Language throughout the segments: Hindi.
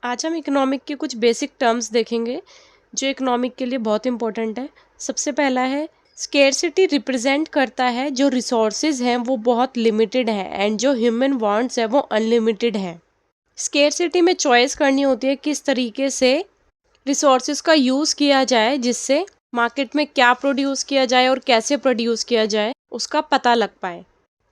आज हम इकोनॉमिक के कुछ बेसिक टर्म्स देखेंगे जो इकोनॉमिक के लिए बहुत इंपॉर्टेंट है। सबसे पहला है स्केर्सिटी। रिप्रेजेंट करता है जो रिसोर्सेज हैं वो बहुत लिमिटेड है एंड जो ह्यूमन वांट्स है वो अनलिमिटेड है। स्केर्सिटी में चॉइस करनी होती है किस तरीके से रिसोर्सेज का यूज़ किया जाए जिससे मार्केट में क्या प्रोड्यूस किया जाए और कैसे प्रोड्यूस किया जाए उसका पता लग पाए।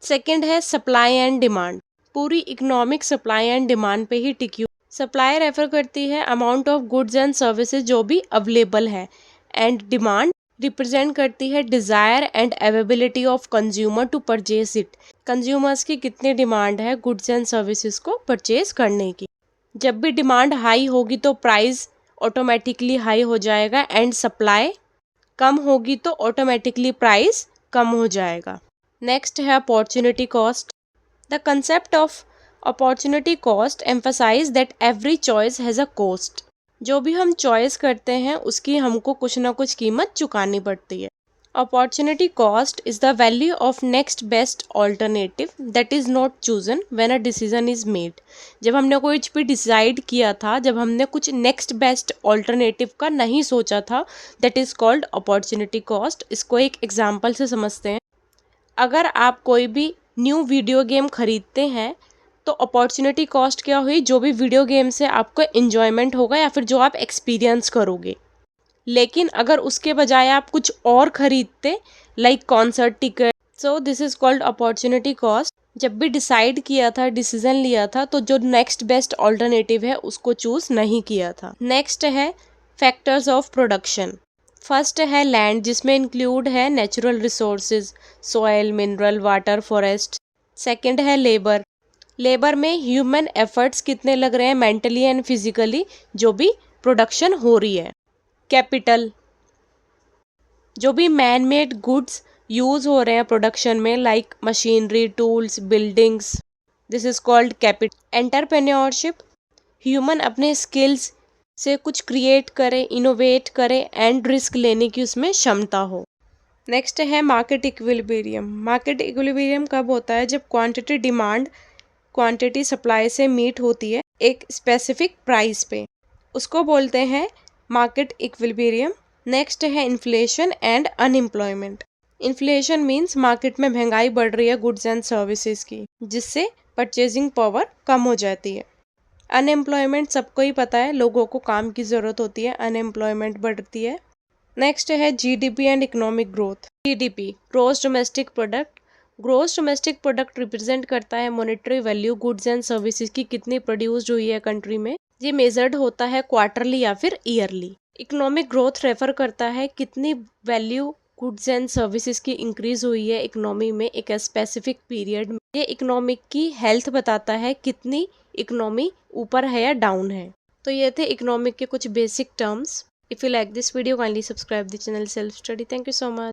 सेकंड है सप्लाई एंड डिमांड। पूरी इकोनॉमिक सप्लाई एंड डिमांड पे ही टिकी। सप्लाई रेफर करती है amount of goods and services जो भी अवेलेबल है एंड डिमांड रिप्रेजेंट करती है desire and availability of consumer to purchase it. Consumers की कितनी डिमांड है गुड्स एंड सर्विसेज को परचेज करने की। जब भी डिमांड हाई होगी तो प्राइस ऑटोमेटिकली हाई हो जाएगा एंड सप्लाई कम होगी तो ऑटोमेटिकली प्राइस कम हो जाएगा। नेक्स्ट है opportunity cost. The concept of opportunity cost emphasize that every choice has a cost. जो भी हम चॉइस करते हैं उसकी हमको कुछ ना कुछ कीमत चुकानी पड़ती है। Opportunity cost is the value of next best alternative that is not chosen when a decision is made. जब हमने कोई भी डिसाइड किया था, जब हमने कुछ नेक्स्ट बेस्ट ऑल्टरनेटिव का नहीं सोचा था, that is called opportunity cost. इसको एक एग्जाम्पल से समझते हैं। अगर आप कोई भी न्यू वीडियो गेम खरीदते हैं तो अपॉर्चुनिटी कॉस्ट क्या हुई, जो भी वीडियो गेम से आपको एंजॉयमेंट होगा या फिर जो आप एक्सपीरियंस करोगे। लेकिन अगर उसके बजाय आप कुछ और खरीदते like concert ticket, so this is called opportunity cost. जब भी डिसाइड किया था, डिसीजन लिया था, तो जो नेक्स्ट बेस्ट ऑल्टरनेटिव है उसको चूज नहीं किया था। नेक्स्ट है फैक्टर्स ऑफ प्रोडक्शन। फर्स्ट है लैंड जिसमें इंक्लूड है natural resources, soil, mineral, water, forest. Second है लेबर। लेबर में ह्यूमन एफर्ट्स कितने लग रहे हैं मेंटली एंड फिजिकली जो भी प्रोडक्शन हो रही है। कैपिटल, जो भी मैन मेड गुड्स यूज हो रहे हैं प्रोडक्शन में like machinery, tools, buildings, this is called capital. Entrepreneurship, human अपने स्किल्स से कुछ क्रिएट करे, इनोवेट करे एंड रिस्क लेने की उसमें क्षमता हो। नेक्स्ट है मार्केट इक्विलिब्रियम। मार्केट इक्विलिब्रियम कब होता है? जब क्वांटिटी डिमांड क्वांटिटी सप्लाई से मीट होती है एक स्पेसिफिक प्राइस पे, उसको बोलते हैं मार्केट इक्विलिब्रियम। नेक्स्ट है inflation and unemployment. Inflation means market में महंगाई बढ़ रही है गुड्स एंड सर्विसेज की, जिससे परचेजिंग पावर कम हो जाती है। अनएम्प्लॉयमेंट सबको ही पता है, लोगों को काम की ज़रूरत होती है, अनएम्प्लॉयमेंट बढ़ती है। नेक्स्ट है GDP and economic growth. GDP, gross domestic product. Gross domestic product represent करता है monetary value goods and services की कितनी प्रोड्यूस्ड हुई है कंट्री में। ये मेजर्ड होता है क्वार्टरली या फिर ईयरली। इकोनॉमिक ग्रोथ रेफर करता है कितनी वैल्यू गुड्स एंड सर्विसेज की इंक्रीज हुई है इकोनॉमी में एक स्पेसिफिक पीरियड में। ये इकोनॉमिक की हेल्थ बताता है कितनी इकोनॉमी ऊपर है या डाउन है। तो ये थे इकोनॉमिक के कुछ basic terms. If you like this video, kindly subscribe the channel Self Study. Thank you so much.